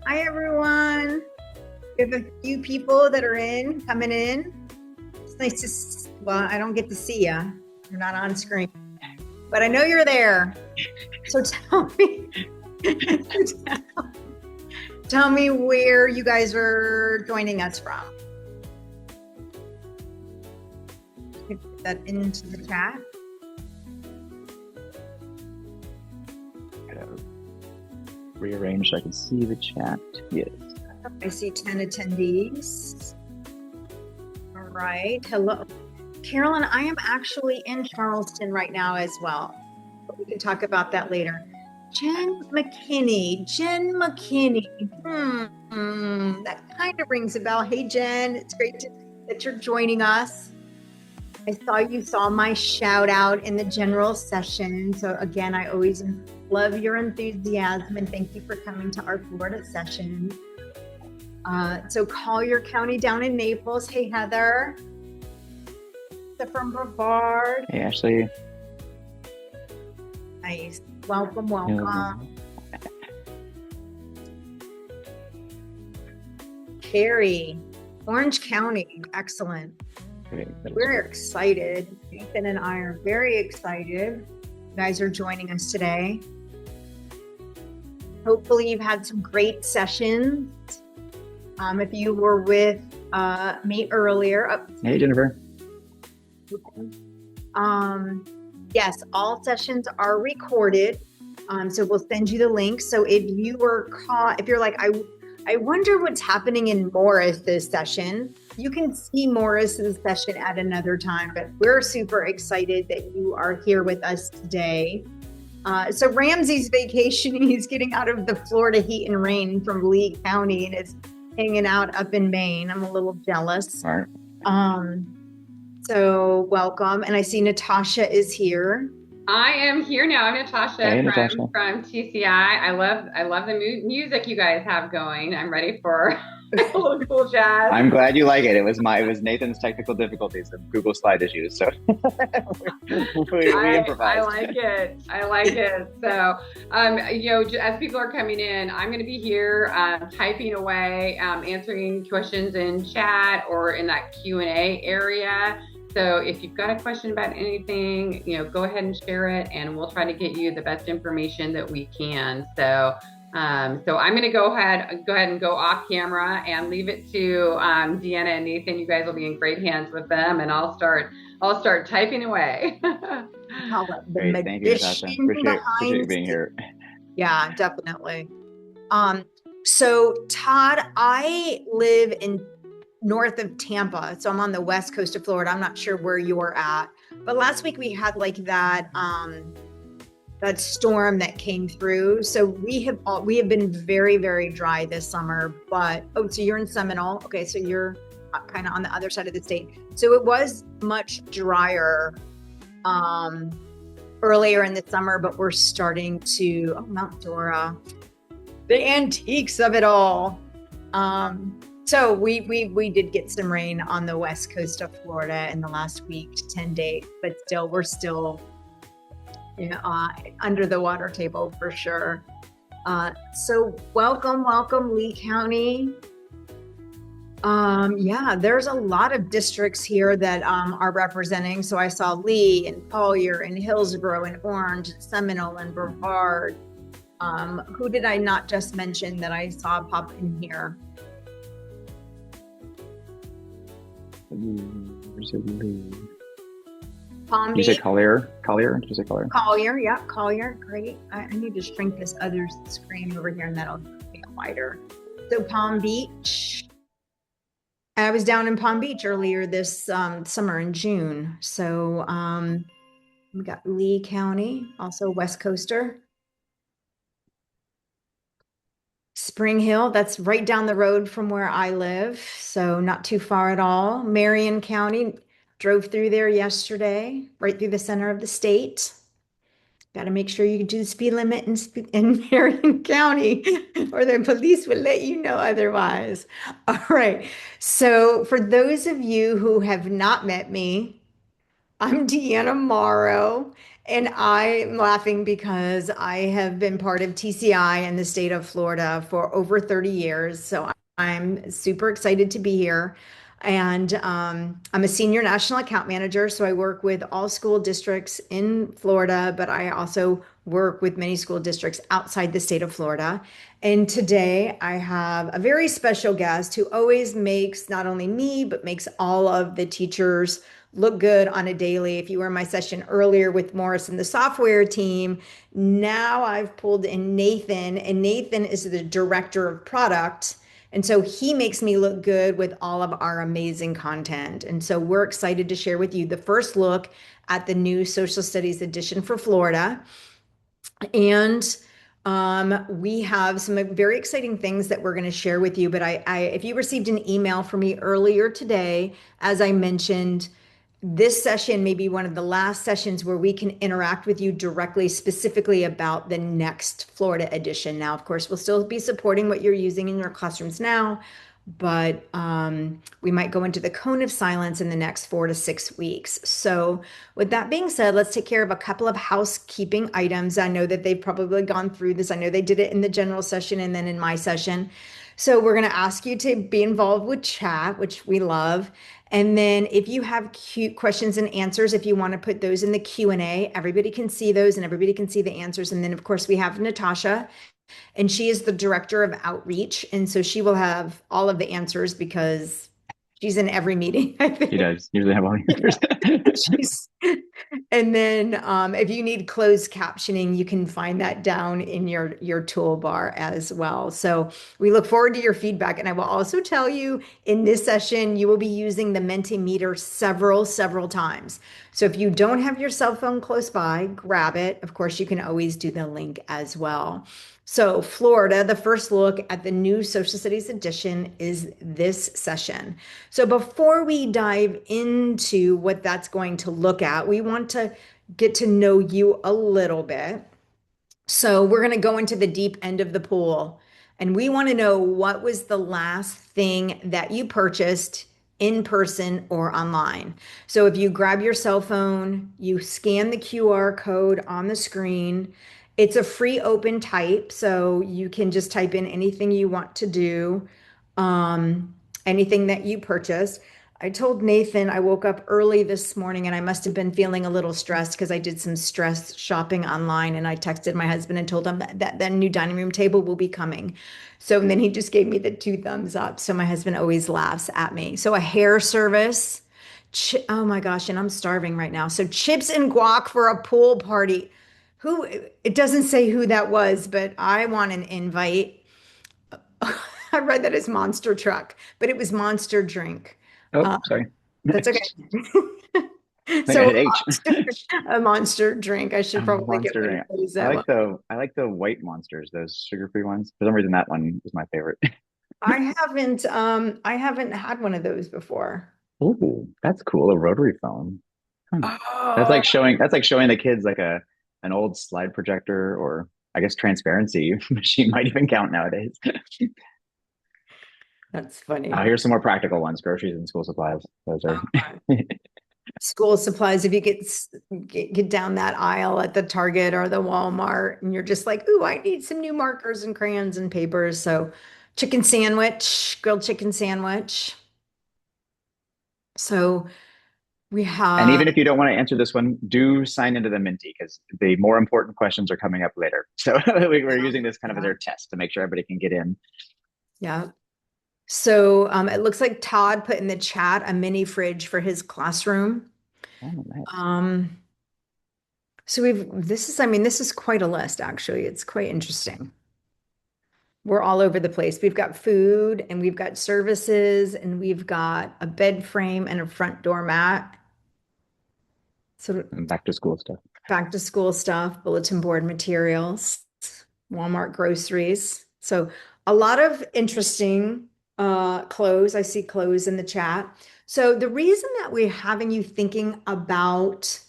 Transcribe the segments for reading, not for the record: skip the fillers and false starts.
Hi, everyone. We have a few people that are coming in. It's nice well, I don't get to see you. You're not on screen, but I know you're there. So tell me, tell me where you guys are joining us from. Put that into the chat. Rearrange so I can see the chat. Yes. I see 10 attendees. All right. Hello. Carolyn, I am actually in Charleston right now as well. But we can talk about that later. Jen McKinney. That kind of rings a bell. Hey, Jen, it's great that you're joining us. I saw you saw my shout out in the general session. So again, I always love your enthusiasm and thank you for coming to our Florida session. So Collier County down in Naples. Hey, Heather. From Brevard. Hey, Ashley. Nice. Welcome. Carrie, Orange County. Excellent. Great. We're excited. Nathan and I are very excited. You guys are joining us today. Hopefully you've had some great sessions. If you were with me earlier. Hey, Jennifer. Yes, all sessions are recorded. So we'll send you the link. So if you were caught, if you're like, I wonder what's happening in Morris this session, you can see Morris's session at another time, but we're super excited that you are here with us today. So Ramsey's vacationing, he's getting out of the Florida heat and rain from Lee County and is hanging out up in Maine. I'm a little jealous. All right. So welcome. And I see Natasha is here. I am here now. I'm Natasha, from TCI. I love the music you guys have going. I'm ready for a little cool jazz. I'm glad you like it. It was Nathan's technical difficulties and Google slide issues. So we improvised. I like it. So, as people are coming in, I'm going to be here typing away, answering questions in chat or in that Q&A area. So if you've got a question about anything, go ahead and share it and we'll try to get you the best information that we can. So I'm going to go ahead and go off camera and leave it to Deanna and Nathan. You guys will be in great hands with them and I'll start typing away. Great. Thank you, Natasha. Appreciate you being here. Yeah, definitely. So Todd, I live in north of Tampa. So I'm on the west coast of Florida. I'm not sure where you're at, but last week we had like that storm that came through. So we have been very, very dry this summer, but, so you're in Seminole. Okay. So you're kind of on the other side of the state. So it was much drier, earlier in the summer, but we're starting to, Mount Dora, the antiques of it all. So we did get some rain on the west coast of Florida in the last week to 10 days, but still, we're still under the water table for sure. So welcome Lee County. There's a lot of districts here that are representing. So I saw Lee and Collier and Hillsborough and Orange, Seminole and Brevard. Who did I not just mention that I saw pop in here? Palm Beach. You say Collier? Did you say Collier? Collier, yeah, Collier. Great. I need to shrink this other screen over here and that'll make it wider. So Palm Beach. I was down in Palm Beach earlier this summer in June. So we got Lee County, also West Coaster. Spring Hill, that's right down the road from where I live, so not too far at all. Marion County, drove through there yesterday, right through the center of the state. Got to make sure you do the speed limit in Marion County or the police will let you know otherwise. All right, so for those of you who have not met me, I'm Deanna Morrow, And I'm laughing because I have been part of TCI in the state of Florida for over 30 years. So I'm super excited to be here. And I'm a senior national account manager. So I work with all school districts in Florida, but I also work with many school districts outside the state of Florida. And today I have a very special guest who always makes not only me, but makes all of the teachers look good on a daily. If you were in my session earlier with Morris and the software team, now I've pulled in Nathan, and Nathan is the director of product. And so he makes me look good with all of our amazing content. And so we're excited to share with you the first look at the new social studies edition for Florida. And we have some very exciting things that we're going to share with you. But if you received an email from me earlier today, as I mentioned, this session may be one of the last sessions where we can interact with you directly, specifically about the next Florida edition. Now, of course, we'll still be supporting what you're using in your classrooms now, but we might go into the cone of silence in the next 4 to 6 weeks. So with that being said, let's take care of a couple of housekeeping items. I know that they've probably gone through this. I know they did it in the general session and then in my session. So we're going to ask you to be involved with chat, which we love. And then if you have cute questions and answers, if you want to put those in the Q&A, everybody can see those and everybody can see the answers. And then of course we have Natasha, and she is the director of outreach. And so she will have all of the answers because she's in every meeting, I think. He does usually have all the answers. She's, and then if you need closed captioning, you can find that down in your toolbar as well. So we look forward to your feedback. And I will also tell you in this session, you will be using the Mentimeter several times. So if you don't have your cell phone close by, grab it. Of course, you can always do the link as well. So Florida, the first look at the new Social Studies edition is this session. So before we dive into what that's going to look at, we want to get to know you a little bit. So we're going to go into the deep end of the pool, and we want to know what was the last thing that you purchased in person or online. So if you grab your cell phone, you scan the QR code on the screen. It's a free open type, so you can just type in anything you want to do, anything that you purchase. I told Nathan I woke up early this morning and I must have been feeling a little stressed because I did some stress shopping online, and I texted my husband and told him that new dining room table will be coming. So and then he just gave me the 2 thumbs up. So my husband always laughs at me. So a hair service. Oh my gosh, and I'm starving right now. So chips and guac for a pool party. Who, it doesn't say who that was, but I want an invite. I read that as Monster Truck, but it was Monster Drink. Oh, sorry. That's okay. I think I So hit H. a monster drink. I should probably get Monster one drink. of those. I like the white monsters, those sugar-free ones. For some reason, that one is my favorite. I haven't had one of those before. Ooh, that's cool. A rotary phone. Hmm. Oh, That's like showing the kids like an old slide projector, or I guess transparency machine might even count nowadays. that's funny. Here's some more practical ones: groceries and school supplies. Those are School supplies. If you get down that aisle at the Target or the Walmart, and you're just like, "Ooh, I need some new markers and crayons and papers." So, chicken sandwich, grilled chicken sandwich. So we And have, even if you don't want to answer this one, do sign into the Minty because the more important questions are coming up later. So we're using this kind of as our test to make sure everybody can get in. yeah. So it looks like Todd put in the chat a mini fridge for his classroom. Oh, nice. So this is quite a list, actually. It's quite interesting. We're all over the place. We've got food and we've got services and we've got a bed frame and a front door mat. So And back to school stuff. back to school stuff, bulletin board materials, Walmart groceries. So a lot of interesting clothes. I see clothes in the chat. So the reason that we're having you thinking about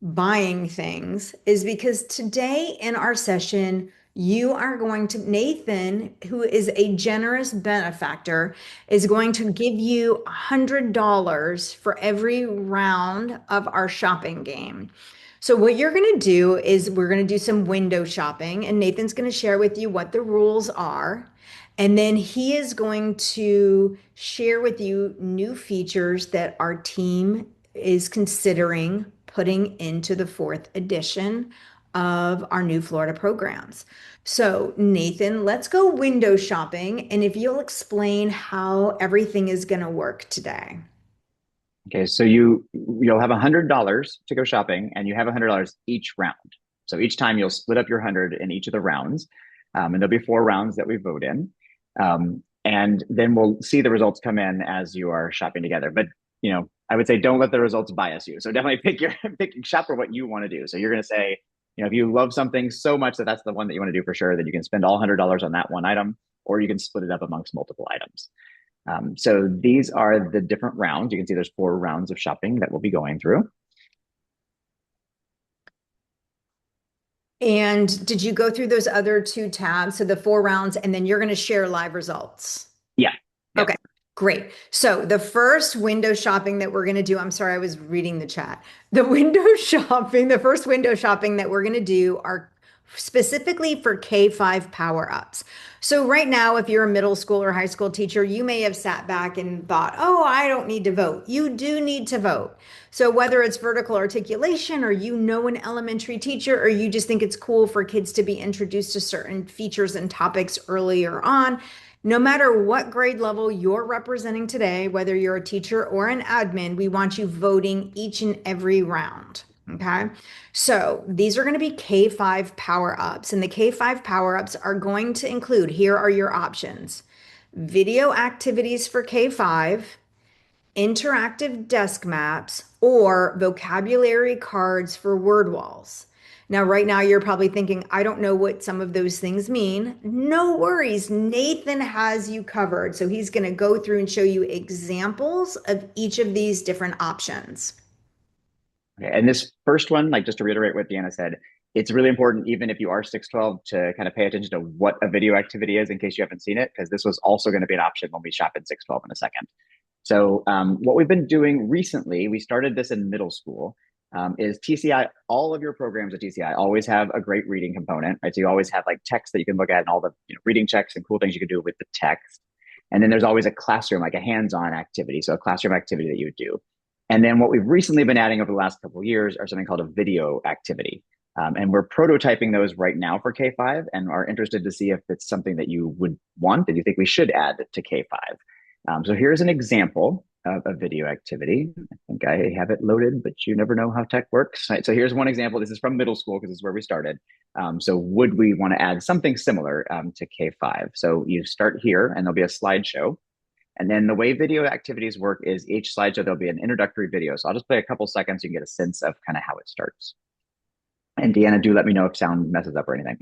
buying things is because today in our session, you are going to, Nathan, who is a generous benefactor, is going to give you $100 for every round of our shopping game. So what you're going to do is we're going to do some window shopping, and Nathan's going to share with you what the rules are. And then he is going to share with you new features that our team is considering putting into the fourth edition of our new Florida programs. So, Nathan, let's go window shopping, and if you'll explain how everything is going to work today. Okay, so you'll have $100 to go shopping, and you have $100 each round. So each time you'll split up your 100 in each of the rounds, and there'll be 4 rounds that we vote in, and then we'll see the results come in as you are shopping together. But I would say don't let the results bias you. So definitely shop for what you want to do. So you're going to say, if you love something so much that that's the one that you want to do for sure, that you can spend all $100 on that one item, or you can split it up amongst multiple items. So these are the different rounds. You can see there's 4 rounds of shopping that we'll be going through. And did you go through those other 2 tabs? So the 4 rounds, and then you're going to share live results. Yeah. Yep. Okay, great. So the first window shopping that we're going to do, I'm sorry, I was reading the chat. The first window shopping that we're going to do are specifically for K-5 power-ups. So right now, if you're a middle school or high school teacher, you may have sat back and thought, oh, I don't need to vote. You do need to vote. So whether it's vertical articulation, or an elementary teacher, or you just think it's cool for kids to be introduced to certain features and topics earlier on, no matter what grade level you're representing today, whether you're a teacher or an admin, we want you voting each and every round. Okay, so these are going to be K-5 power-ups, and the K-5 power-ups are going to include, here are your options: video activities for K-5, interactive desk maps, or vocabulary cards for word walls. Now, right now, you're probably thinking, I don't know what some of those things mean. No worries. Nathan has you covered. So he's going to go through and show you examples of each of these different options. Okay, and this first one, just to reiterate what Deanna said, it's really important, even if you are 612, to kind of pay attention to what a video activity is in case you haven't seen it, because this was also going to be an option when we shop in 612 in a second. So what we've been doing recently, we started this in middle school, is TCI. All of your programs at TCI always have a great reading component, right? So you always have text that you can look at, and all the reading checks and cool things you can do with the text. And then there's always a classroom, a hands-on activity, so a classroom activity that you would do. And then what we've recently been adding over the last couple of years are something called a video activity. And we're prototyping those right now for K-5, and are interested to see if it's something that you would want, that you think we should add to K-5. So here's an example of a video activity. I think I have it loaded, but you never know how tech works. Right? So here's one example. This is from middle school, because this is where we started. So would we want to add something similar to K-5? So you start here, and there'll be a slideshow. And then the way video activities work is each slideshow, there'll be an introductory video. So I'll just play a couple seconds so you can get a sense of kind of how it starts. And Deanna, do let me know if sound messes up or anything.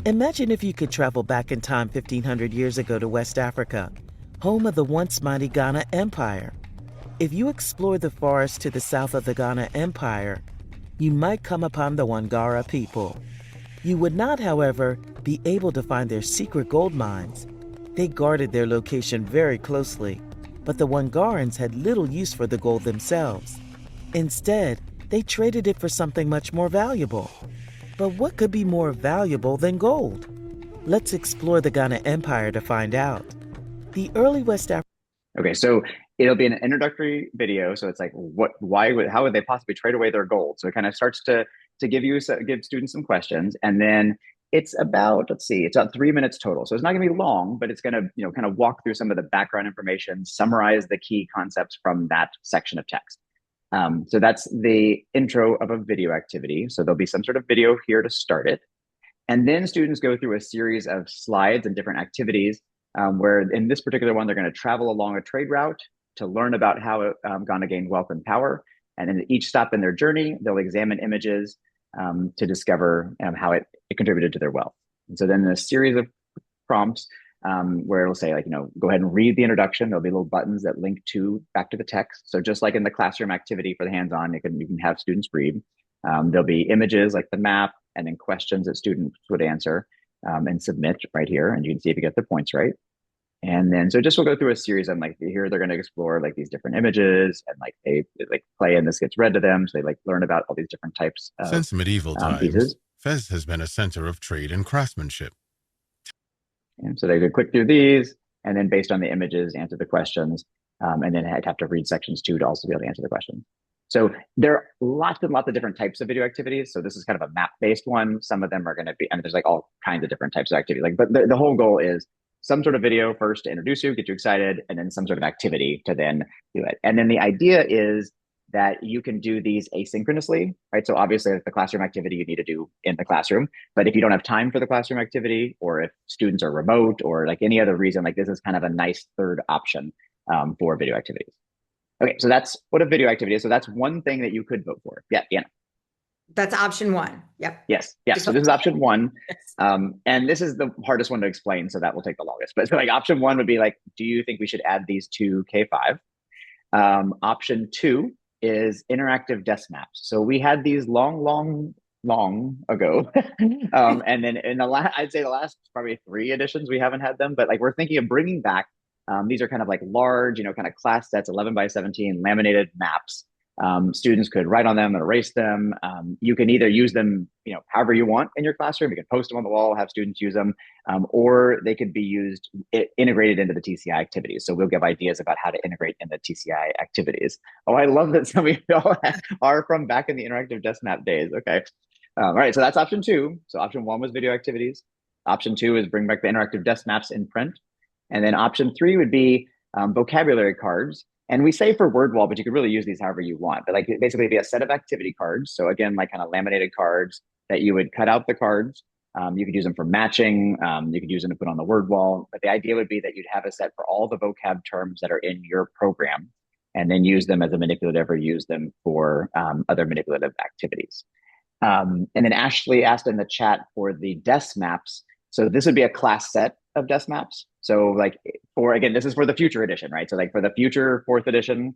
Imagine if you could travel back in time 1,500 years ago to West Africa, home of the once mighty Ghana Empire. If you explore the forest to the south of the Ghana Empire, you might come upon the Wangara people. You would not, however, be able to find their secret gold mines. They guarded their location very closely, but the Wangarans had little use for the gold themselves. Instead, they traded it for something much more valuable. But what could be more valuable than gold? Let's explore the Ghana Empire to find out. The early West Africa. Okay, so it'll be an introductory video. So it's how would they possibly trade away their gold? So it kind of starts to give students some questions, and then it's about, it's about 3 minutes total. So it's not gonna be long, but it's gonna, kind of walk through some of the background information, summarize the key concepts from that section of text. So that's the intro of a video activity. So there'll be some sort of video here to start it. And then students go through a series of slides and different activities, where in this particular one, they're gonna travel along a trade route to learn about how Ghana gained wealth and power. And in each stop in their journey, they'll examine images to discover how it contributed to their wealth. And so then a series of prompts where it'll say, go ahead and read the introduction. There'll be little buttons that link back to the text. So just like in the classroom activity for the hands-on, you can have students read. There'll be images like the map, and then questions that students would answer and submit right here. And you can see if you get the points right. And then, so just we'll go through a series on like here, they're going to explore like these different images and like they like play and this gets read to them. So they like learn about all these different types of Since medieval pieces. times, Fez has been a center of trade and craftsmanship. And so they could click through these and then based on the images, answer the questions. And then I'd have to read sections 2 to also be able to answer the question. So there are lots and lots of different types of video activities. So this is kind of a map-based one. Some of them are going to be, I mean, there's like all kinds of different types of activity. Like, but the whole goal is some sort of video first to introduce you, get you excited, and then some sort of activity to then do it. And then the idea is that you can do these asynchronously, right? So obviously the classroom activity you need to do in the classroom, but if you don't have time for the classroom activity, or if students are remote or like any other reason, like this is kind of a nice third option for video activities. Okay, so that's what a video activity is. So that's one thing that you could vote for. Yeah, Deanna. That's option 1. Yep. Yes. Yeah. So this is option 1. And this is the hardest one to explain, so that will take the longest. But so like option 1 would be like, do you think we should add these to K5? Option 2 is interactive desk maps. So we had these long ago. And then in I'd say the last probably 3 editions, we haven't had them, but like we're thinking of bringing back, these are kind of like large, kind of class sets, 11 by 17 laminated maps. Students could write on them and erase them. You can either use them, however you want in your classroom. You can post them on the wall, have students use them, or they could be used integrated into the TCI activities. So we'll give ideas about how to integrate in the TCI activities. Oh, I love that some of you all are from back in the interactive desk map days. Okay. All right. So that's option 2. So option 1 was video activities. Option 2 is bring back the interactive desk maps in print. And then option 3 would be vocabulary cards. And we say for word wall, but you could really use these however you want. But like basically be a set of activity cards. So again, like kind of laminated cards that you would cut out the cards. You could use them for matching. You could use them to put on the word wall. But the idea would be that you'd have a set for all the vocab terms that are in your program, and then use them as a manipulative or use them for other manipulative activities. And then Ashley asked in the chat for the desk maps. So this would be a class set of desk maps. So like again, this is for the future edition, right? So like for the future 4th edition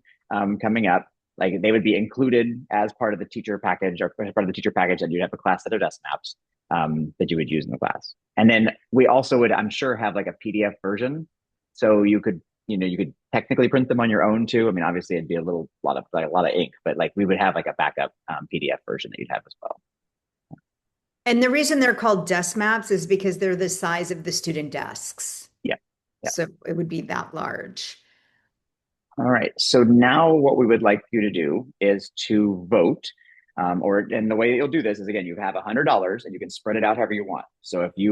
coming up, like they would be included as part of the teacher package, or part of the teacher package, that you'd have a class set of desk maps that you would use in the class. And then we also would, I'm sure, have like a PDF version. So you could, you could technically print them on your own too. I mean, obviously it'd be a lot of ink, but like we would have like a backup PDF version that you'd have as well. And the reason they're called desk maps is because they're the size of the student desks. Yeah. So it would be that large. All right. So now what we would like you to do is to vote. And the way you'll do this is, again, you have $100 and you can spread it out however you want. So if the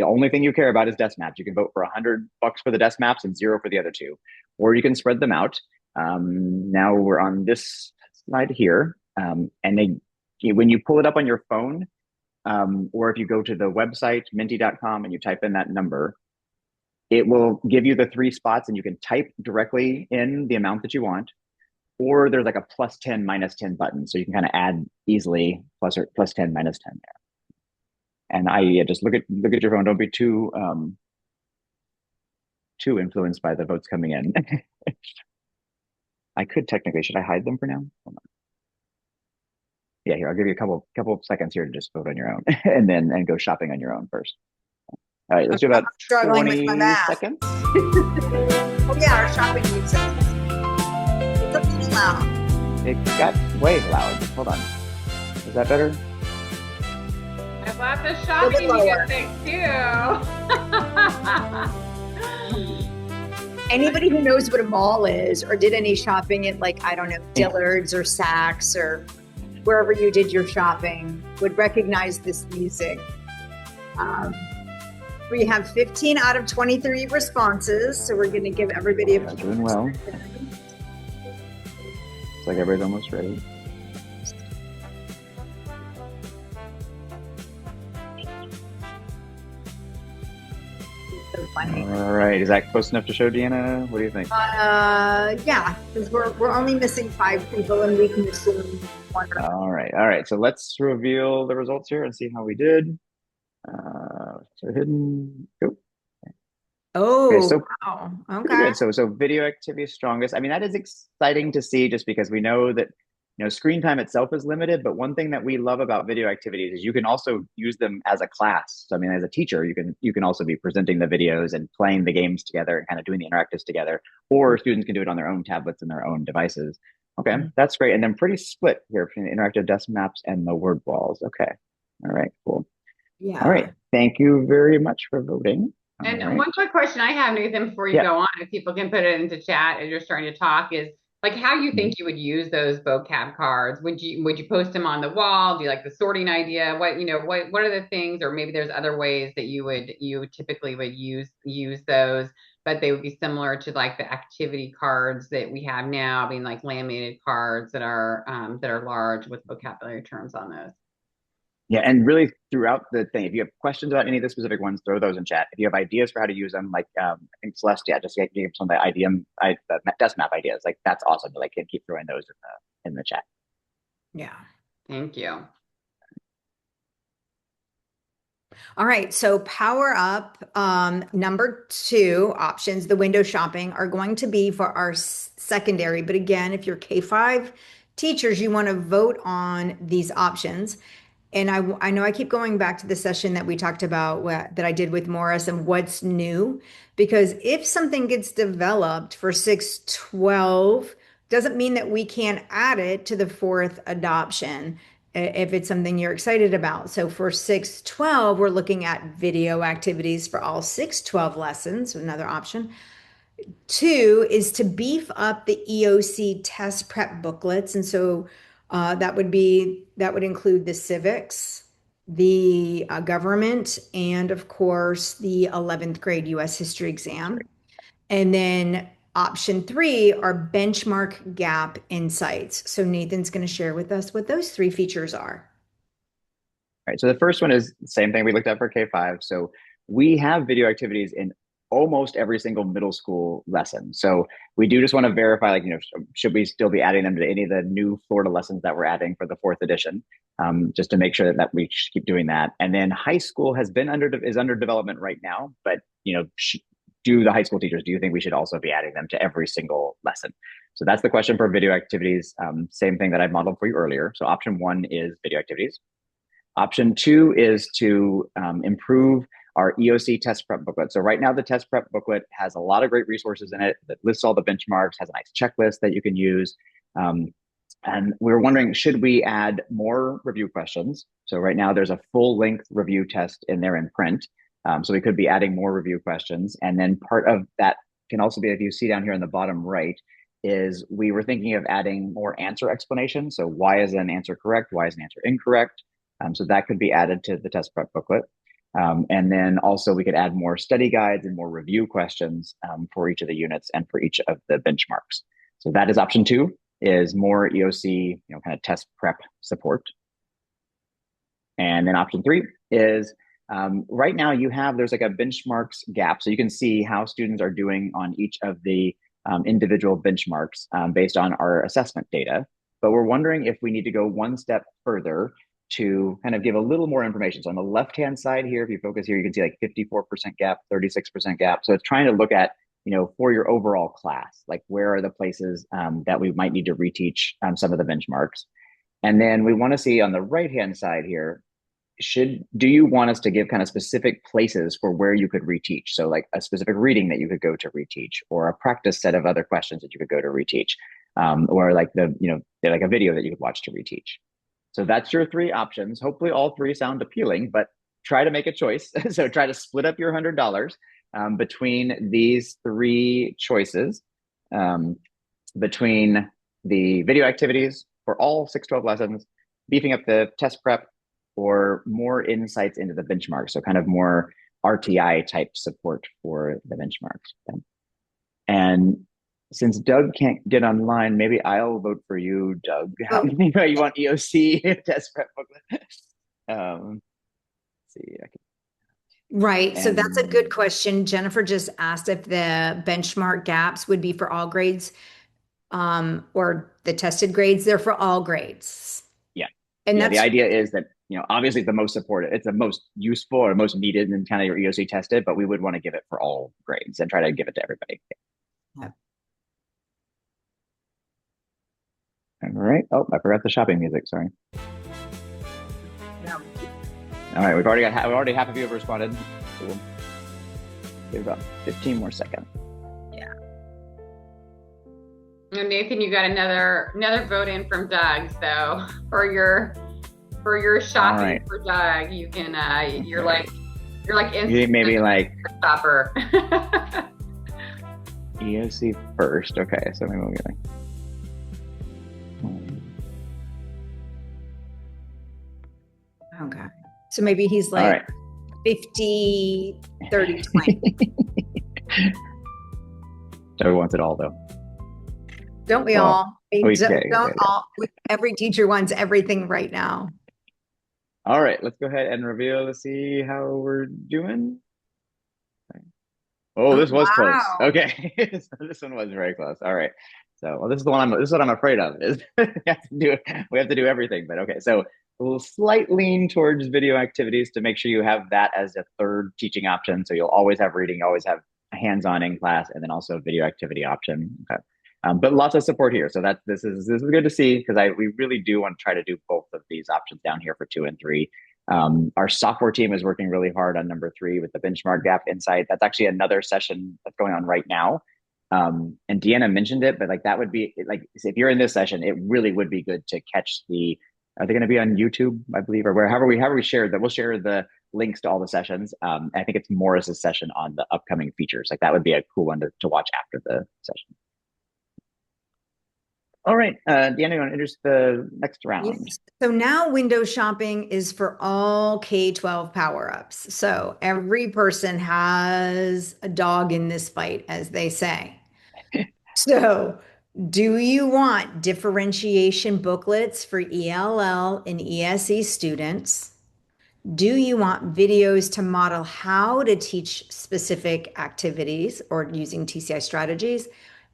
only thing you care about is desk maps, you can vote for $100 for the desk maps and 0 for the other 2, or you can spread them out. Now we're on this slide here. And when you pull it up on your phone, or if you go to the website, menti.com, and you type in that number, it will give you the 3 spots and you can type directly in the amount that you want, or there's like a +10, -10 button. So you can kind of add easily +10, -10 there. And just look at your phone. Don't be too influenced by the votes coming in. I could technically, should I hide them for now? Hold on. Yeah, here, I'll give you a couple of seconds here to just vote on your own and go shopping on your own first. All right, let's do about 20 seconds. Oh yeah, our shopping needs it's a little loud. It got way loud. Hold on. Is that better? I thought the shopping you get fixed too. Anybody who knows what a mall is or did any shopping at, like, I don't know, Dillard's or Saks or wherever you did your shopping would recognize this music. We have 15 out of 23 responses, so we're going to give everybody a few. Doing well. It's like everybody's almost ready. So funny. All right, is that close enough to show, Deanna? What do you think? Yeah, because we're only missing 5 people, and we can assume 1 or All right. So let's reveal the results here and see how we did. So hidden. Oh, Okay, so wow. pretty Okay. good. So video activity is strongest. I mean, that is exciting to see, just because we know that screen time itself is limited, but one thing that we love about video activities is you can also use them as a class. So I mean, as a teacher, you can also be presenting the videos and playing the games together and kind of doing the interactives together, or students can do it on their own tablets and their own devices. Okay, that's great. And then pretty split here between the interactive desk maps and the word walls. Okay, all right, cool. Yeah. All right, thank you very much for voting. And right. one quick question I have, Nathan, before you go on, if people can put it into chat as you're starting to talk, is like how you think you would use those vocab cards. Would you post them on the wall? Do you like the sorting idea? What are the things, or maybe there's other ways that you typically would use those, but they would be similar to like the activity cards that we have now, being like laminated cards that are large with vocabulary terms on those. Yeah, and really throughout the thing, if you have questions about any of the specific ones, throw those in chat. If you have ideas for how to use them, like I think Celeste, just give some of the desk map ideas. Like that's awesome. Like keep throwing those in the chat. Yeah. Thank you. All right, so power up number 2 options, the window shopping, are going to be for our secondary. But again, if you're K-5 teachers, you want to vote on these options. And I know I keep going back to the session that we talked about that I did with Morris and what's new, because if something gets developed for 612, doesn't mean that we can't add it to the 4th adoption if it's something you're excited about. So for 612, we're looking at video activities for all 612 lessons, another option. 2 is to beef up the EOC test prep booklets. And so that would include the civics, the government, and of course the 11th grade US history exam. And then option 3 are benchmark gap insights. So Nathan's going to share with us what those 3 features are. All right, so the first one is the same thing we looked at for K-5. So we have video activities in almost every single middle school lesson. So we do just want to verify, like, should we still be adding them to any of the new Florida lessons that we're adding for the 4th edition, just to make sure that we keep doing that. And then high school is under development right now, but do the high school teachers, do you think we should also be adding them to every single lesson? So that's the question for video activities. Same thing that I modeled for you earlier. So option 1 is video activities. Option 2 is to improve our EOC test prep booklet. So right now the test prep booklet has a lot of great resources in it that lists all the benchmarks, has a nice checklist that you can use. And we were wondering, should we add more review questions? So right now there's a full length review test in there in print. So we could be adding more review questions. And then part of that can also be, if you see down here in the bottom right, is we were thinking of adding more answer explanations. So why is an answer correct? Why is an answer incorrect? So that could be added to the test prep booklet. And then also we could add more study guides and more review questions for each of the units and for each of the benchmarks. So that is option 2, is more EOC, kind of test prep support. And then option 3 is right now there's like a benchmarks gap. So you can see how students are doing on each of the individual benchmarks based on our assessment data. But we're wondering if we need to go one step further to kind of give a little more information. So on the left-hand side here, if you focus here, you can see like 54% gap, 36% gap. So it's trying to look at, for your overall class, like where are the places that we might need to reteach some of the benchmarks. And then we want to see on the right-hand side here, do you want us to give kind of specific places for where you could reteach? So like a specific reading that you could go to reteach, or a practice set of other questions that you could go to reteach, or like like a video that you could watch to reteach. So that's your 3 options. Hopefully all 3 sound appealing, but try to make a choice. So try to split up your $100 between these 3 choices, between the video activities for all 612 lessons, beefing up the test prep, or more insights into the benchmarks. So kind of more RTI type support for the benchmarks. And since Doug can't get online, maybe I'll vote for you, Doug. How many you want EOC test prep booklet? Let's see. Right. So that's a good question. Jennifer just asked if the benchmark gaps would be for all grades or the tested grades. They're for all grades. Yeah. And the idea is that, obviously the most supported, it's the most useful or most needed and kind of your EOC tested, but we would want to give it for all grades and try to give it to everybody. Yeah. All right. Oh, I forgot the shopping music. Sorry. No. All right. We've already half of you have responded. So we'll give about 15 more seconds. And Nathan, you got another vote in from Doug. So for your shopping right. for Doug, you can you're like You maybe like shopper. EOC first. Okay, so maybe we'll get like. Okay. So maybe he's All like right. 50, 30, 20. Joey wants it all though. Don't we Well, all? I mean, okay, don't okay. all? Every teacher wants everything right now. All right, let's go ahead and reveal to see how we're doing. Oh, this was close. Wow. Okay, so this one was very close. All right, so well, this is what I'm afraid of is we have to do everything. But okay, so we'll slight lean towards video activities to make sure you have that as a third teaching option. So you'll always have reading, you always have hands-on in class, and then also a video activity option. Okay. But lots of support here. So this is good to see because we really do want to try to do both of these options down here for 2 and 3. Our software team is working really hard on number 3 with the benchmark gap insight. That's actually another session that's going on right now. And Deanna mentioned it, but like that would be like if you're in this session, it really would be good to catch are they going to be on YouTube, I believe, or wherever we shared that. We'll share the links to all the sessions. I think it's Morris's session on the upcoming features. Like that would be a cool one to watch after the session. All right, Deanna, you want to introduce the next round? Yes. So now window shopping is for all K-12 power-ups. So every person has a dog in this fight, as they say. So do you want differentiation booklets for ELL and ESE students? Do you want videos to model how to teach specific activities or using TCI strategies?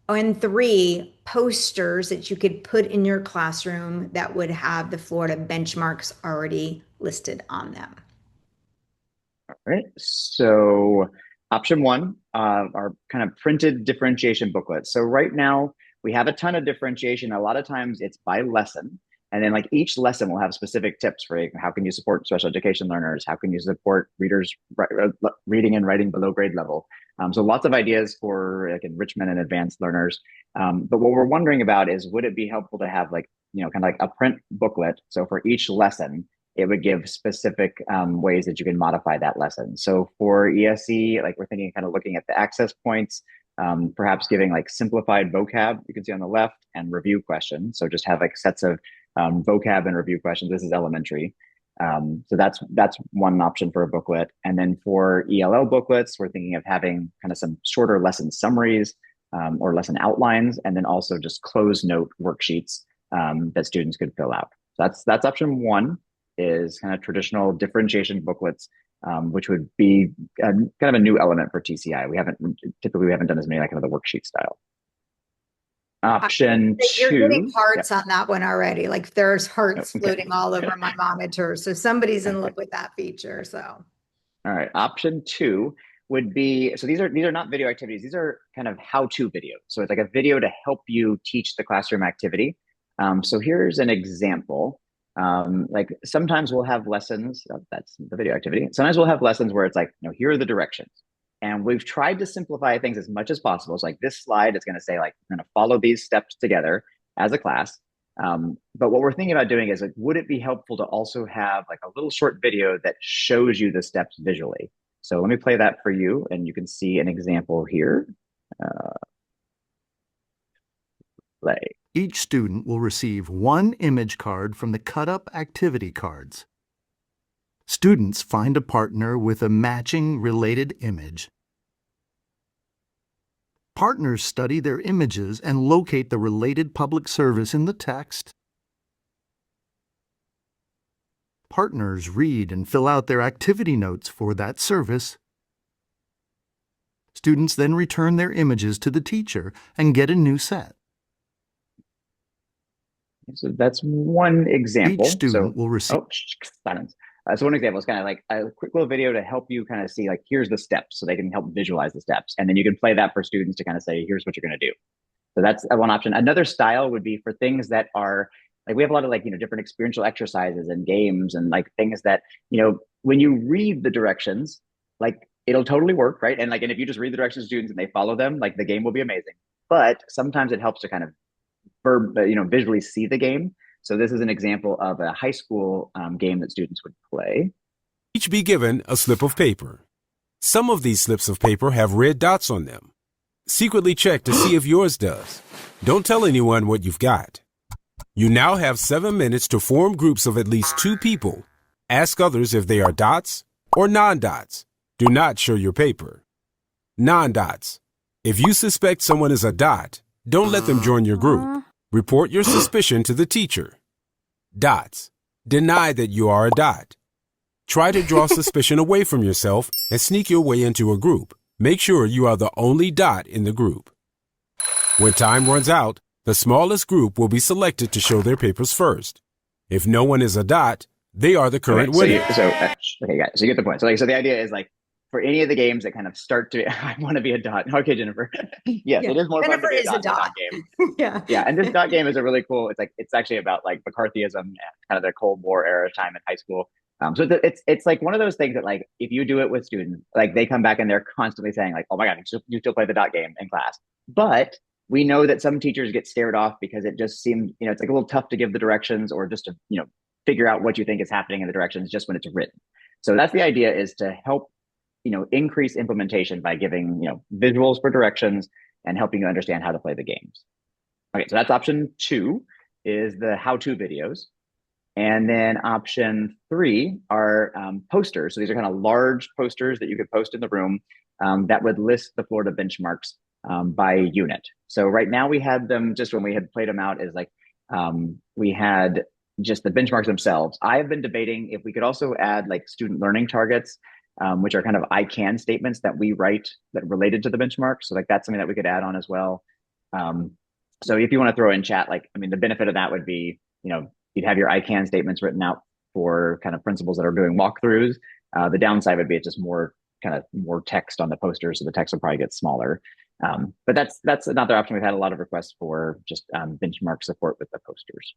And 3, posters that you could put in your classroom that would have the Florida benchmarks already listed on them. All right, so option 1 are kind of printed differentiation booklets. So right now we have a ton of differentiation. A lot of times it's by lesson. And then like each lesson will have specific tips for how can you support special education learners? How can you support readers reading and writing below grade level? So lots of ideas for like enrichment and advanced learners. But what we're wondering about is, would it be helpful to have like, kind of like a print booklet? So for each lesson, it would give specific ways that you can modify that lesson. So for ESE, like we're thinking kind of looking at the access points, perhaps giving like simplified vocab, you can see on the left, and review questions. So just have like sets of vocab and review questions. This is elementary. So that's one option for a booklet. And then for ELL booklets, we're thinking of having kind of some shorter lesson summaries or lesson outlines, and then also just closed note worksheets that students could fill out. So that's option 1, is kind of traditional differentiation booklets, which would be kind of a new element for TCI. We haven't done as many like kind of the worksheet style. Option 2. You're getting hearts on that one already. Like there's hearts floating all over my monitor. So somebody's in love with that feature. So. All right. Option 2 would be, so these are not video activities. These are kind of how-to videos. So it's like a video to help you teach the classroom activity. So here's an example. Like sometimes we'll have lessons, that's the video activity. Sometimes we'll have lessons where it's like, here are the directions. And we've tried to simplify things as much as possible. So like this slide is going to say like, we're going to follow these steps together as a class. But what we're thinking about doing is like, would it be helpful to also have like a little short video that shows you the steps visually? So let me play that for you, and you can see an example here. Play. Each student will receive one image card from the cut-up activity cards. Students find a partner with a matching related image. Partners study their images and locate the related public service in the text. Partners read and fill out their activity notes for that service. Students then return their images to the teacher and get a new set. So that's one example. Each student will receive... silence. So one example is kind of like a quick little video to help you kind of see like, here's the steps, so they can help visualize the steps. And then you can play that for students to kind of say, here's what you're going to do. So that's one option. Another style would be for things that are like, we have a lot of like, different experiential exercises and games and like things that, when you read the directions, like it'll totally work, right? And if you just read the directions to students and they follow them, like the game will be amazing. But sometimes it helps to kind of visually see the game. So this is an example of a high school game that students would play. Each be given a slip of paper. Some of these slips of paper have red dots on them. Secretly check to see if yours does. Don't tell anyone what you've got. You now have 7 minutes to form groups of at least 2 people. Ask others if they are dots or non-dots. Do not show your paper. Non-dots. If you suspect someone is a dot, don't let them join your group. Report your suspicion to the teacher. Dots. Deny that you are a dot. Try to draw suspicion away from yourself and sneak your way into a group. Make sure you are the only dot in the group. When time runs out, the smallest group will be selected to show their papers first. If no one is a dot, they are the current winner. So you get the point. So the idea is like, for any of the games that kind of start to, I want to be a dot. Okay, Jennifer. Yes, yeah. It is more Jennifer fun to be is a dot game. Yeah. Yeah, and this dot game is a really cool. It's actually about like McCarthyism and kind of the Cold War era time in high school. So it's like one of those things that like if you do it with students, like they come back and they're constantly saying like, oh my God, you still play the dot game in class. But we know that some teachers get scared off because it just seems, it's like a little tough to give the directions or just to, figure out what you think is happening in the directions just when it's written. So that's the idea, is to help increase implementation by giving, visuals for directions and helping you understand how to play the games. Okay, so that's option 2 is the how-to videos. And then option 3 are posters. So these are kind of large posters that you could post in the room that would list the Florida benchmarks by unit. So right now we had them, just when we had played them out, is like we had just the benchmarks themselves. I have been debating if we could also add like student learning targets, which are kind of I can statements that we write that related to the benchmark. So like that's something that we could add on as well. So if you want to throw in chat, the benefit of that would be, you'd have your I can statements written out for kind of principals that are doing walkthroughs. The downside would be it's just more text on the poster, so the text will probably get smaller. But that's another option. We've had a lot of requests for just benchmark support with the posters.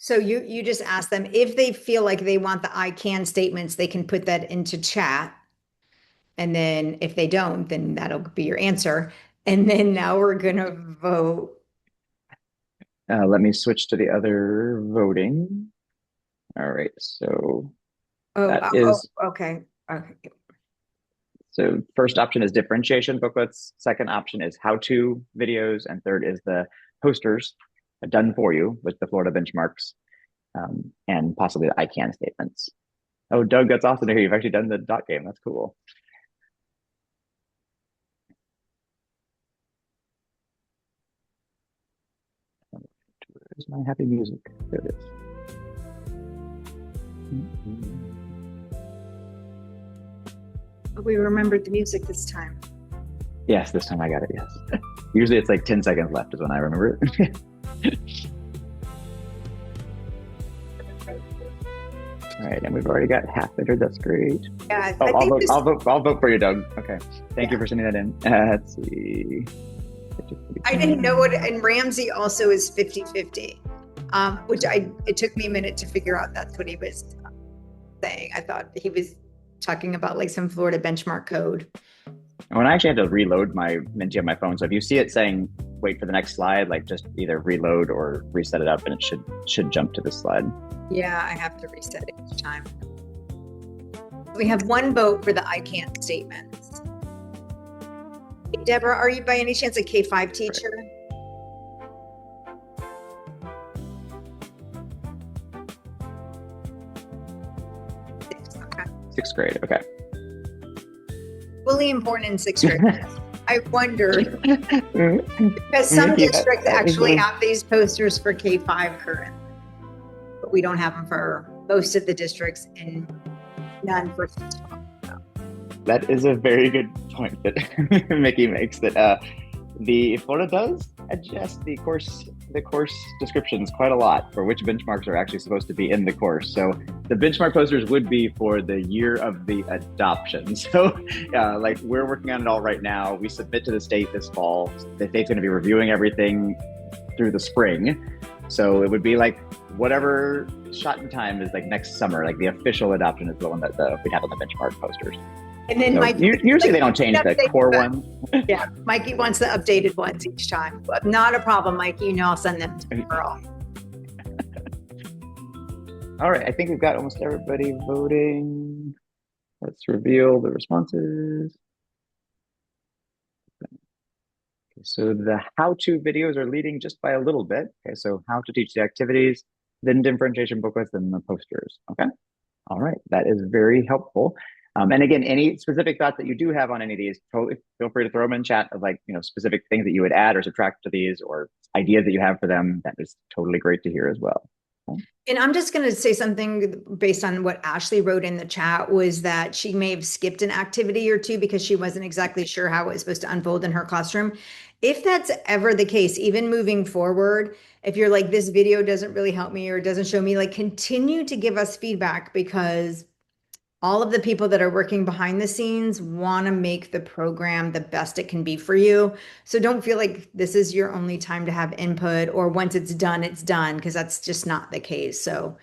So you just ask them if they feel like they want the I can statements, they can put that into chat. And then if they don't, then that'll be your answer. And then now we're going to vote. Let me switch to the other voting. All right. So okay. So first option is differentiation booklets. Second option is how-to videos. And third is the posters done for you with the Florida benchmarks and possibly the I can statements. Oh, Doug, that's awesome to hear. You've actually done the dot game. That's cool. Where's my happy music? There it is. We remembered the music this time. Yes, this time I got it, yes. Usually it's like 10 seconds left is when I remember it. All right, and we've already got half entered. That's great. Yeah, I'll vote for you, Doug. Okay, thank you for sending that in. Let's see. I didn't know what, and Ramsey also is 50-50, which it took me a minute to figure out that's what he was saying. I thought he was talking about like some Florida benchmark code. When I actually had to reload my Menti on my phone, so if you see it saying wait for the next slide, like just either reload or reset it up, and it should jump to this slide. Yeah, I have to reset it each time. We have one vote for the I can't statements. Hey, Deborah, are you by any chance a K-5 teacher? Okay. 6th grade, okay. Fully important in 6th grade. I wondered because some districts actually have these posters for K-5 currently, but we don't have them for most of the districts and none for 6-12. That is a very good point that Mickey makes, that the Florida does, adjust the course descriptions quite a lot for which benchmarks are actually supposed to be in the course. So the benchmark posters would be for the year of the adoption. So like we're working on it all right now. We submit to the state this fall. The state's going to be reviewing everything through the spring. So it would be like whatever shot in time is like next summer, like the official adoption is the one that we'd have on the benchmark posters. And then So usually they don't change the core one. Yeah, Mikey wants the updated ones each time, but not a problem, Mikey. You know, I'll send them to Earl. All right, I think we've got almost everybody voting. Let's reveal the responses. Okay, so the how-to videos are leading just by a little bit. Okay, so how to teach the activities, then differentiation booklets, then the posters. Okay, all right, that is very helpful. And again, any specific thoughts that you do have on any of these, totally feel free to throw them in chat of like, specific things that you would add or subtract to these or ideas that you have for them. That is totally great to hear as well. And I'm just going to say something based on what Ashley wrote in the chat was that she may have skipped an activity or two because she wasn't exactly sure how it was supposed to unfold in her classroom. If that's ever the case, even moving forward, if you're like, this video doesn't really help me or it doesn't show me, like continue to give us feedback because all of the people that are working behind the scenes want to make the program the best it can be for you. So don't feel like this is your only time to have input or once it's done, because that's just not the case. So,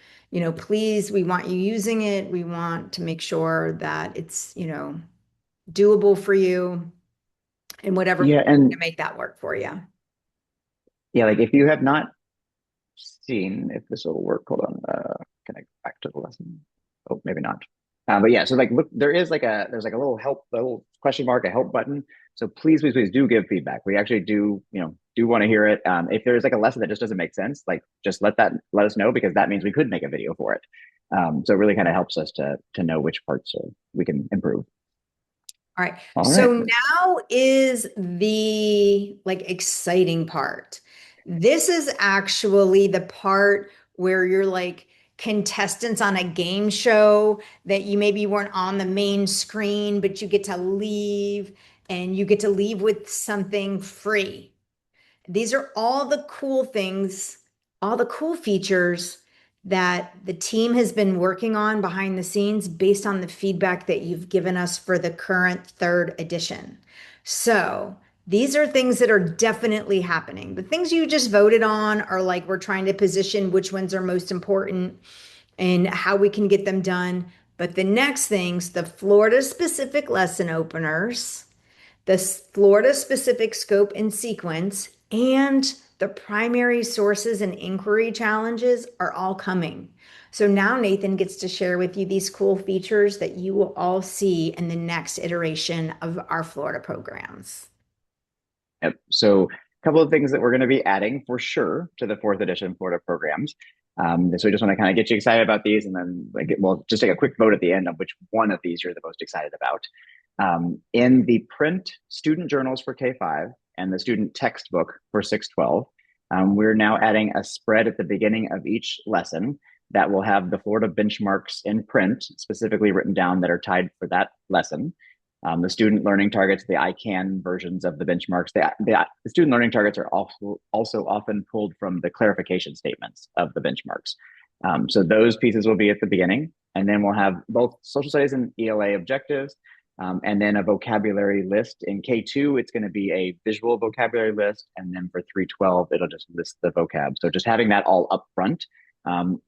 please, we want you using it. We want to make sure that it's, doable for you and whatever and to make that work for you. Yeah, like if you have not seen, if this will work, hold on, can I go back to the lesson? Oh, maybe not. But yeah, so like, look, there's like a little help, a little question mark, a help button. So please do give feedback. We actually do want to hear it. If there's like a lesson that just doesn't make sense, like just let us know because that means we could make a video for it. So it really kind of helps us to know which parts we can improve. All right. All So right. now is the exciting part. This is actually the part where you're like contestants on a game show that you maybe weren't on the main screen, but you get to leave and you get to leave with something free. These are all the cool things, all the cool features that the team has been working on behind the scenes based on the feedback that you've given us for the current 3rd edition. So these are things that are definitely happening. The things you just voted on are like, we're trying to position which ones are most important and how we can get them done. But the next things, the Florida specific lesson openers, the Florida specific scope and sequence, and the primary sources and inquiry challenges are all coming. So now Nathan gets to share with you these cool features that you will all see in the next iteration of our Florida programs. Yep. So a couple of things that we're going to be adding for sure to the 4th edition Florida programs. So we just want to kind of get you excited about these and then we'll just take a quick vote at the end of which one of these you're the most excited about. In the print student journals for K-5 and the student textbook for 612, we're now adding a spread at the beginning of each lesson that will have the Florida benchmarks in print specifically written down that are tied for that lesson. The student learning targets, the ICANN versions of the benchmarks, the student learning targets are also often pulled from the clarification statements of the benchmarks. So those pieces will be at the beginning, and then we'll have both social studies and ELA objectives, and then a vocabulary list. In K2, it's going to be a visual vocabulary list, and then for 312, it'll just list the vocab. So just having that all up front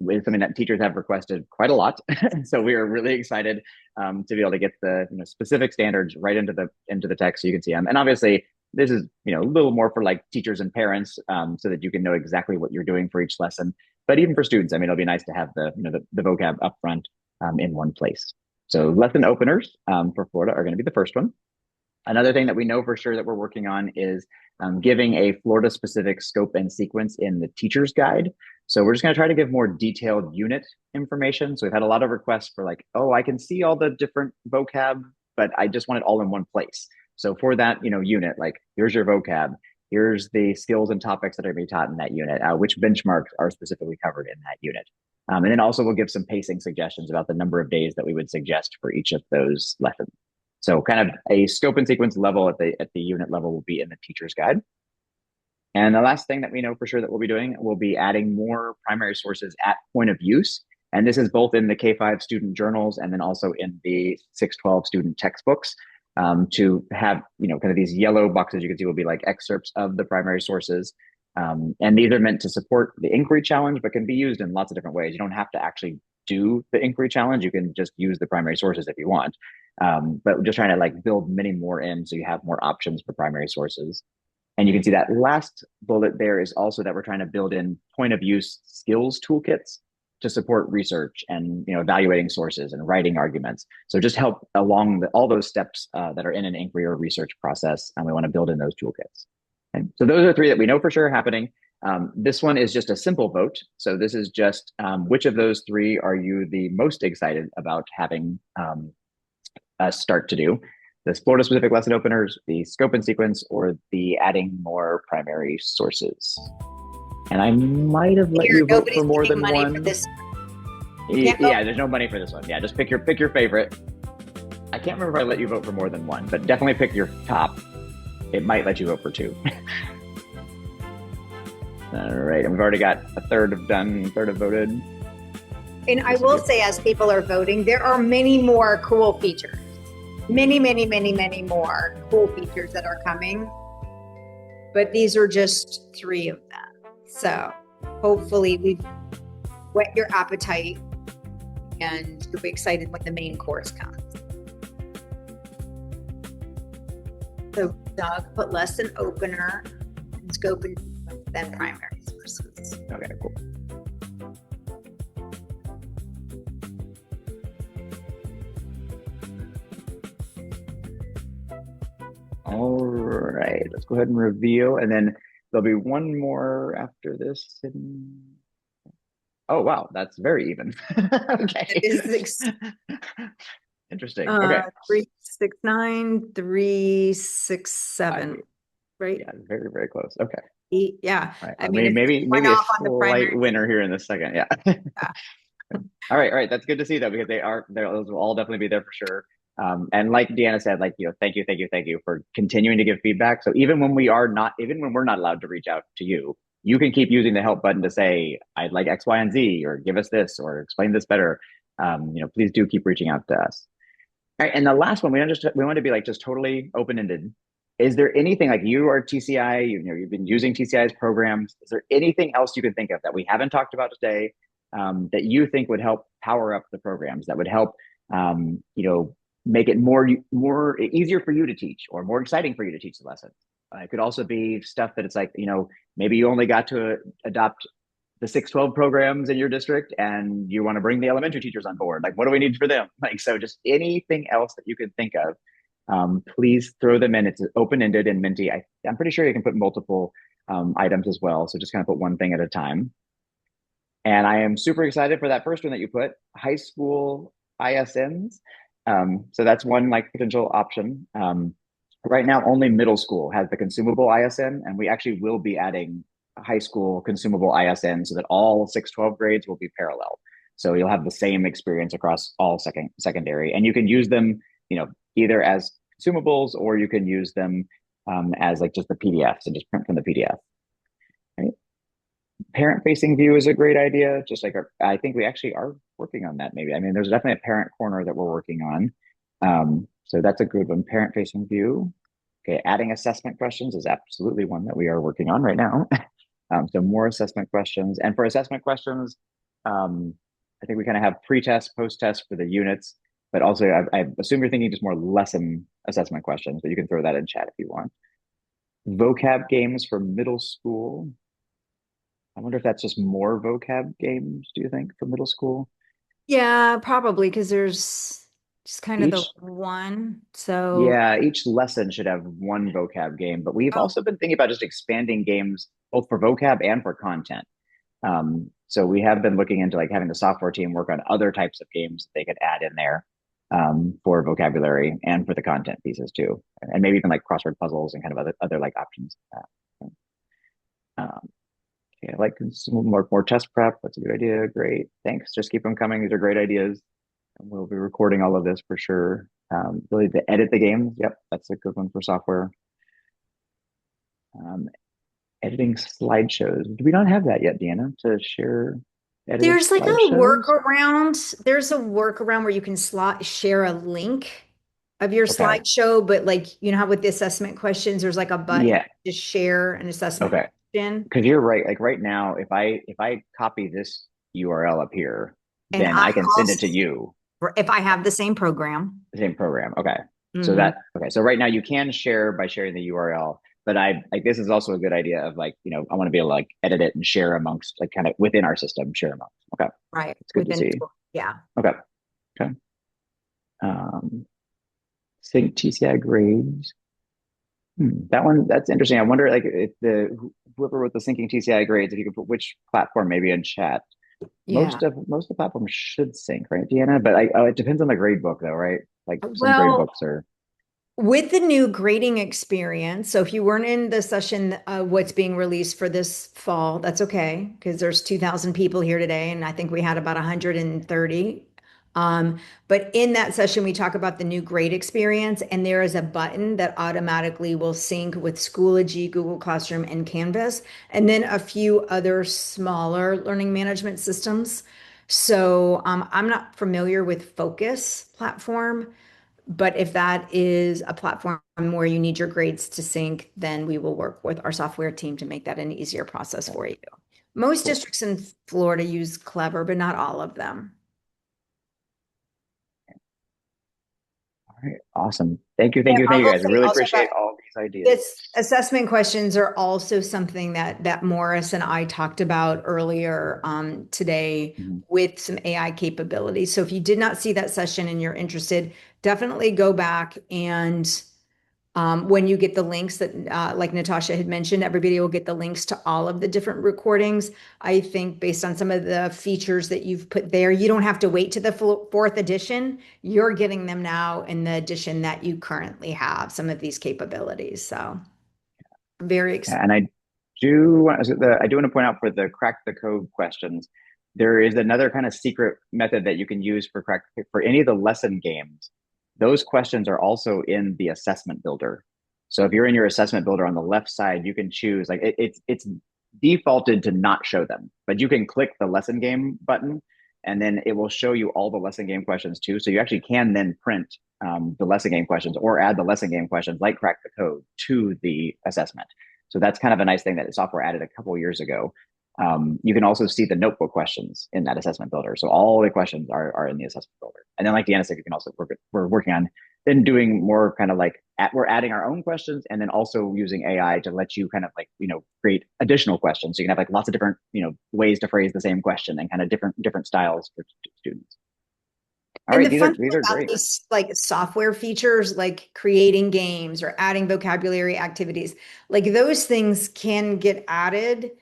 is something that teachers have requested quite a lot. So we are really excited to be able to get the specific standards right into the text so you can see them. And obviously, this is a little more for like teachers and parents so that you can know exactly what you're doing for each lesson. But even for students, it'll be nice to have the vocab up front in one place. So lesson openers for Florida are going to be the first one. Another thing that we know for sure that we're working on is giving a Florida specific scope and sequence in the teacher's guide. So we're just going to try to give more detailed unit information. So we've had a lot of requests for like, oh, I can see all the different vocab, but I just want it all in one place. So for that, unit, like here's your vocab, here's the skills and topics that are going to be taught in that unit, which benchmarks are specifically covered in that unit. And then also we'll give some pacing suggestions about the number of days that we would suggest for each of those lessons. So kind of a scope and sequence level at the unit level will be in the teacher's guide. And the last thing that we know for sure that we'll be doing, we'll be adding more primary sources at point of use. And this is both in the K-5 student journals and then also in the 612 student textbooks, to have, kind of these yellow boxes you can see will be like excerpts of the primary sources. And these are meant to support the inquiry challenge, but can be used in lots of different ways. You don't have to actually do the inquiry challenge. You can just use the primary sources if you want. But we're just trying to like build many more in so you have more options for primary sources. And you can see that last bullet there is also that we're trying to build in point of use skills toolkits to support research and evaluating sources and writing arguments. So just help along all those steps that are in an inquiry or research process, and we want to build in those toolkits. Okay. So those are 3 that we know for sure are happening. This one is just a simple vote. So this is just which of those 3 are you the most excited about having us start to do? The Florida specific lesson openers, the scope and sequence, or the adding more primary sources. And I might have let you vote for more than one. For this. Yeah, there's no money for this one. Yeah, just pick your favorite. I can't remember if I let you vote for more than one, but definitely pick your top. It might let you vote for 2. All right, and we've already got a third have voted. And I will say, as people are voting, there are many more cool features. Many more cool features that are coming. But these are just 3 of them. So hopefully we've whet your appetite and you'll be excited when the main course comes. So Doug put lesson opener and scope and then primary sources. Okay, cool. All right, let's go ahead and reveal, and then there'll be one more after this. Oh, wow, that's very even. Okay. It is Interesting. Okay. 3, 6, 9, 3, 6, 7. Right? Yeah, very, very close. Okay. Yeah. Right. I mean, maybe a off on the slight primary. winner here in this second. Yeah. All right. That's good to see though, because those will all definitely be there for sure. And like Deanna said, thank you for continuing to give feedback. So even when we're not allowed to reach out to you, you can keep using the help button to say, I'd like X, Y, and Z, or give us this, or explain this better. Please do keep reaching out to us. All right. And the last one, we want to be like just totally open-ended. Is there anything, like you are TCI, you've been using TCI's programs. Is there anything else you can think of that we haven't talked about today that you think would help power up the programs, that would help, make it more easier for you to teach or more exciting for you to teach the lesson? It could also be stuff that it's like, maybe you only got to adopt the 612 programs in your district and you want to bring the elementary teachers on board. Like, what do we need for them? So just anything else that you can think of, please throw them in. It's open-ended in Menti. I'm pretty sure you can put multiple items as well. So just kind of put one thing at a time. And I am super excited for that first one that you put, high school ISNs. So that's one potential option. Right now, only middle school has the consumable ISN, and we actually will be adding a high school consumable ISN so that all 612 grades will be parallel. So you'll have the same experience across all secondary, and you can use them, either as consumables or you can use them as just the PDFs and just print from the PDF. Right? Parent-facing view is a great idea. Just I think we actually are working on that. Maybe there's definitely a parent corner that we're working on. So that's a good one. Parent-facing view. Okay, adding assessment questions is absolutely one that we are working on right now. So more assessment questions, and for assessment questions, I think we kind of have pre-test, post-test for the units, but also I assume you're thinking just more lesson assessment questions, but you can throw that in chat if you want. Vocab games for middle school. I wonder if that's just more vocab games, do you think, for middle school? Yeah, probably, because there's just kind of the one. So yeah, each lesson should have one vocab game, but we've also been thinking about just expanding games both for vocab and for content. So we have been looking into having the software team work on other types of games that they could add in there for vocabulary and for the content pieces too, and maybe even crossword puzzles and kind of other options. Okay, I like more test prep. That's a good idea. Great, thanks. Just keep them coming. These are great ideas. And we'll be recording all of this for sure. Ability to edit the games. Yep, that's a good one for software. editing slideshows. Do we not have that yet, Deanna, to share edited There's like a slideshows? workaround. There's a workaround where you can share a link of your Okay. slideshow, but like you know how with the assessment questions, there's like a button Yeah. to share an assessment Okay. question. Because you're right. Like right now, if I copy this URL up here, And then I I can send it also, to you, if I have the same program. the same program. Okay. So Mhm. so right now you can share by sharing the URL, but I like this is also a good idea of like, I want to be able to like edit it and share amongst like kind of within our system, share amongst. Okay. Right. It's good to Within, see. yeah. Okay. Okay. Um, sync TCI grades. That one, that's interesting. I wonder, like, if whoever wrote the syncing TCI grades, if you could put which platform maybe in chat. Yeah. Most of the platforms should sync, right, Deanna? But it depends on the grade book, though, right? Like some grade Well, books are. with the new grading experience, so if you weren't in the session, what's being released for this fall, that's okay, because there's 2,000 people here today, and I think we had about 130. Um, but in that session, we talk about the new grade experience, and there is a button that automatically will sync with Schoology, Google Classroom, and Canvas, and then a few other smaller learning management systems. So I'm not familiar with Focus platform. But if that is a platform where you need your grades to sync, then we will work with our software team to make that an easier process for you. Most Cool. districts in Florida use Clever, but not all of them. All right, awesome. Thank you, And I thank you, will guys. I say really also appreciate that all these ideas. this assessment questions are also something that Morris and I talked about earlier today Mhm. with some AI capabilities. So if you did not see that session and you're interested, definitely go back and when you get the links that, like Natasha had mentioned, everybody will get the links to all of the different recordings. I think based on some of the features that you've put there, you don't have to wait to the fourth edition. You're getting them now in the edition that you currently have, some of these capabilities. So very excited. And I do want to point out for the crack the code questions, there is another kind of secret method that you can use for any of the lesson games. Those questions are also in the assessment builder. So if you're in your assessment builder on the left side, you can choose like it's defaulted to not show them, but you can click the lesson game button and then it will show you all the lesson game questions too. So you actually can then print the lesson game questions or add the lesson game questions like crack the code to the assessment. So that's kind of a nice thing that the software added a couple of years ago. You can also see the notebook questions in that assessment builder. So all the questions are in the assessment builder. And then like Deanna said, you can also we're working on then doing more kind of like we're adding our own questions and then also using AI to let you kind of like, create additional questions. So you can have like lots of different, ways to phrase the same question and kind of different styles for students. All And right, the fun these thing are about great. these like software features, like creating games or adding vocabulary activities, like those things can get added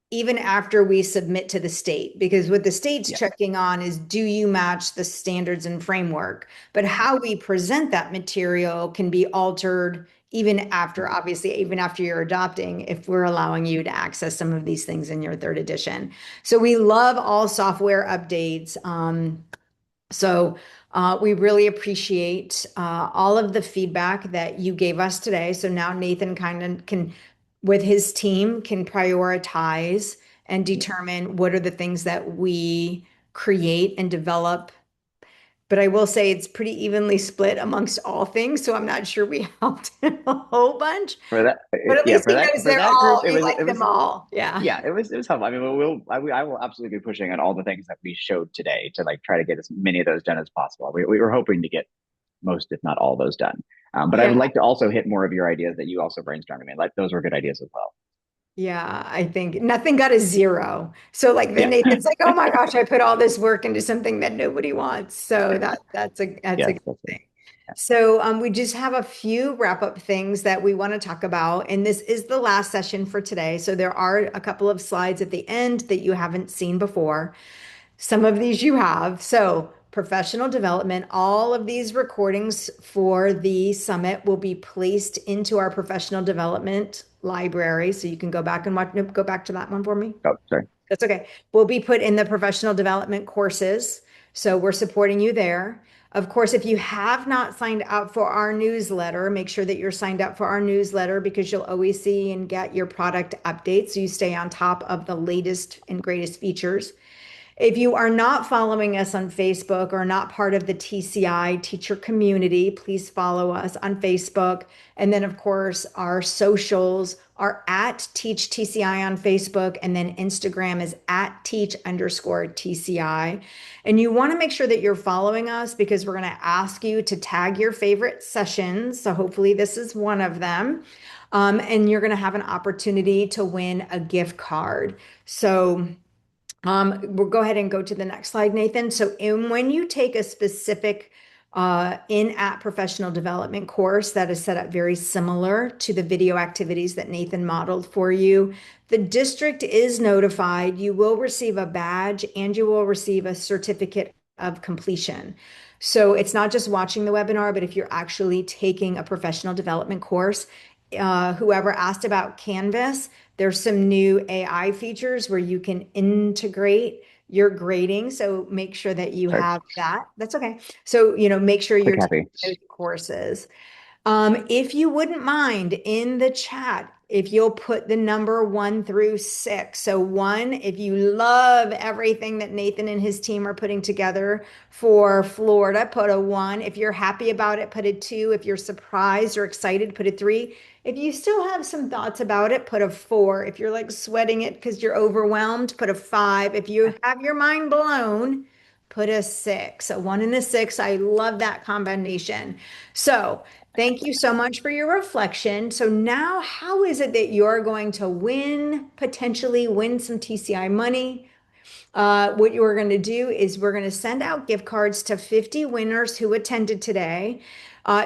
even after we submit to the state, because what the state's Yeah. checking on is, do you match the standards and framework? But how we present that material can be altered even after, obviously, even after you're adopting, if we're allowing you to access some of these things in your third edition. So we love all software updates. So we really appreciate all of the feedback that you gave us today. So now Nathan kind of can, with his team, can prioritize and determine what are the things that we create and develop. But I will say it's pretty evenly split amongst all things. So I'm not sure we helped him a whole bunch, For that, but at yeah, least he knows for they're that group, all, we like them all. Yeah. yeah, it was helpful. I mean, I will absolutely be pushing on all the things that we showed today to like try to get as many of those done as possible. We were hoping to get most, if not all, those done. But I Yeah. would like to also hit more of your ideas that you also brainstormed. I mean, like those were good ideas as well. Yeah, I think nothing got a zero. So like then Yeah, Nathan's like, oh my gosh, I put all this work into something that nobody wants. So that's a yes, good that's it. thing. So we just have a few wrap up things that we want to talk about. And this is the last session for today. So there are a couple of slides at the end that you haven't seen before. Some of these you have. So, professional development, all of these recordings for the summit will be placed into our professional development library. So you can go back and watch, nope, go back to that one for me. Oh, sorry. That's okay. Will be put in the professional development courses. So we're supporting you there. Of course, if you have not signed up for our newsletter, make sure that you're signed up for our newsletter because you'll always see and get your product updates so you stay on top of the latest and greatest features. If you are not following us on Facebook or not part of the TCI teacher community, please follow us on Facebook. And then, of course, our socials are at Teach TCI on Facebook, and then Instagram is at Teach_TCI. And you want to make sure that you're following us because we're going to ask you to tag your favorite sessions. So hopefully this is one of them. And you're going to have an opportunity to win a gift card. So we'll go ahead and go to the next slide, Nathan. So when you take a specific in-app professional development course that is set up very similar to the video activities that Nathan modeled for you, the district is notified. You will receive a badge and you will receive a certificate of completion. So it's not just watching the webinar, but if you're actually taking a professional development course, whoever asked about Canvas, there's some new AI features where you can integrate your grading. So make sure that you Sorry. have that. That's okay. So, make sure you're Quick taking those courses. If you wouldn't mind in the chat, if you'll put the number 1 through 6. So 1, if you love everything that Nathan and his team are putting together for Florida, put a 1. If you're happy about it, put a 2. If you're surprised or excited, put a 3. If you still have some thoughts about it, put a 4. If you're like sweating it because you're overwhelmed, put a 5. If you have your mind blown, put a 6. A 1 and a 6. I love that combination. So thank you so much for your reflection. So now how is it that you're going to potentially win some TCI money? What you're going to do is we're going to send out gift cards to 50 winners who attended today.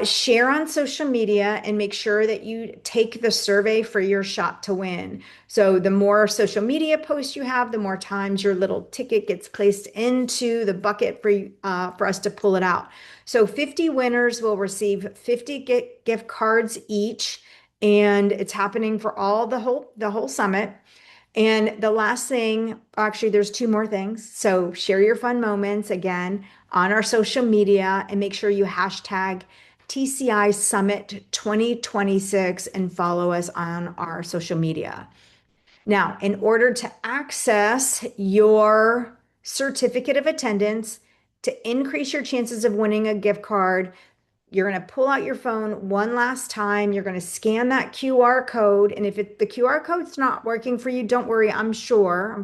Share on social media and make sure that you take the survey for your shot to win. So the more social media posts you have, the more times your little ticket gets placed into the bucket for us to pull it out. So 50 winners will receive 50 gift cards each, and it's happening for the whole summit. And the last thing, actually, there's 2 more things. So share your fun moments again on our social media and make sure you hashtag TCI Summit 2026 and follow us on our social media. Now, in order to access your certificate of attendance, to increase your chances of winning a gift card, you're going to pull out your phone one last time. You're going to scan that QR code. And if the QR code's not working for you, don't worry. I'm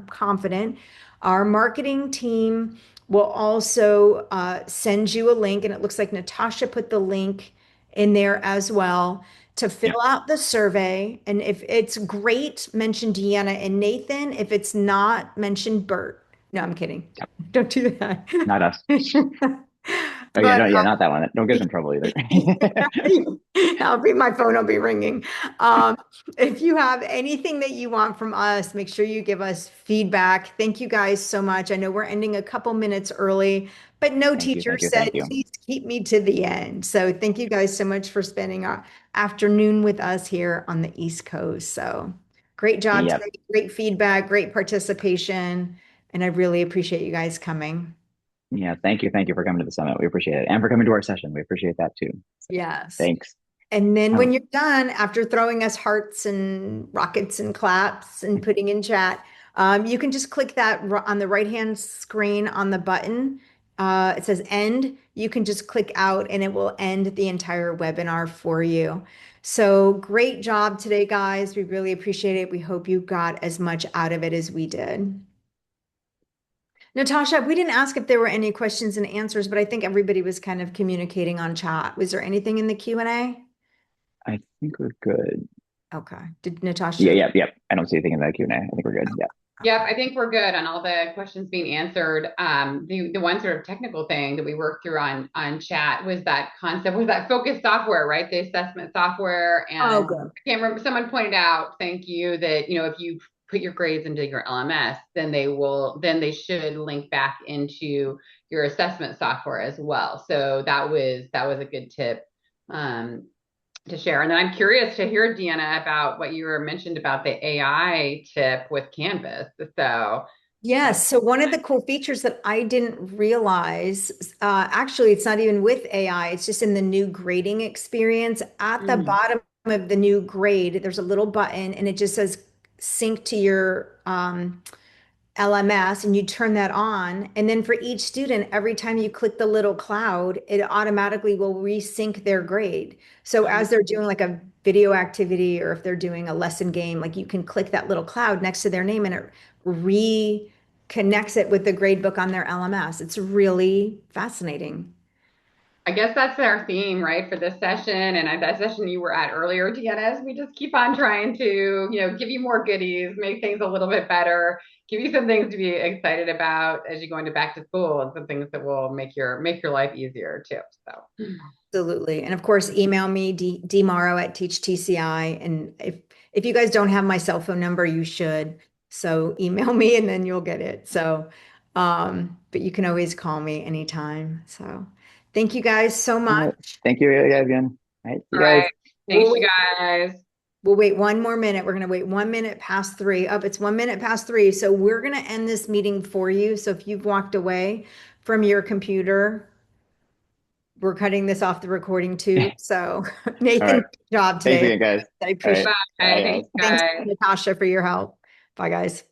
confident. Our marketing team will also send you a link. And it looks like Natasha put the link in there as well to fill out the survey. And if it's great, mention Deanna and Nathan. If it's not, mention Bert. No, I'm kidding. Don't do that. Not us. Oh, But, yeah, not that one. Don't get us in trouble either. my phone will be ringing. If you have anything that you want from us, make sure you give us feedback. Thank you guys so much. I know we're ending a couple minutes early, but no teacher said, please keep me to the end. So thank you guys so much for spending our afternoon with us here on the East Coast. So great job today, great feedback, great participation, and I really appreciate you guys coming. Yeah, thank you. Thank you for coming to the summit. We appreciate it. And for coming to our session. We appreciate that too. So, yes. Thanks. And then when you're done, after throwing us hearts and rockets and claps and putting in chat, you can just click that on the right-hand screen on the button. It says end. You can just click out and it will end the entire webinar for you. So great job today, guys. We really appreciate it. We hope you got as much out of it as we did. Natasha, we didn't ask if there were any questions and answers, but I think everybody was kind of communicating on chat. Was there anything in the Q&A? I think we're good. Okay. Did Natasha? Yeah. I don't see anything in the Q&A. I think we're good. Yeah. Yep, I think we're good on all the questions being answered. The one sort of technical thing that we worked through on chat was that concept, was that focus software, right? The assessment software. And good. I can't remember, someone pointed out, thank you, that, if you put your grades into your LMS, then they should link back into your assessment software as well. So that was a good tip to share. And then I'm curious to hear, Deanna, about what you mentioned about the AI tip with Canvas. So Yes. So one of the cool features that I didn't realize, actually, it's not even with AI, it's just in the new grading experience. At the Mm. bottom of the new grade, there's a little button and it just says sync to your LMS, and you turn that on. And then for each student, every time you click the little cloud, it automatically will resync their grade. So as they're doing like a video activity or if they're doing a lesson game, like you can click that little cloud next to their name and it reconnects it with the grade book on their LMS. It's really fascinating. I guess that's our theme, right, for this session and that session you were at earlier, Deanna, is we just keep on trying to, give you more goodies, make things a little bit better, give you some things to be excited about as you go into back to school and some things that will make your life easier too. So Absolutely. And of course, email me, dmorrow at TeachTCI. And if you guys don't have my cell phone number, you should. So email me and then you'll get it. So, but you can always call me anytime. So thank you guys so All right. much. Thank you again. All right. See all you guys. right. Thanks, We'll you wait, guys. we'll wait one more minute. We're going to wait 1 minute past 3. Oh, it's 1 minute past 3. So we're going to end this meeting for you. So if you've walked away from your computer, we're cutting this off the recording too. So All Nathan, right. good job Thanks today. again, guys. I All appreciate right. it. Bye. Bye, guys. Thanks, Thanks, guys. Natasha, for your help. Bye, guys.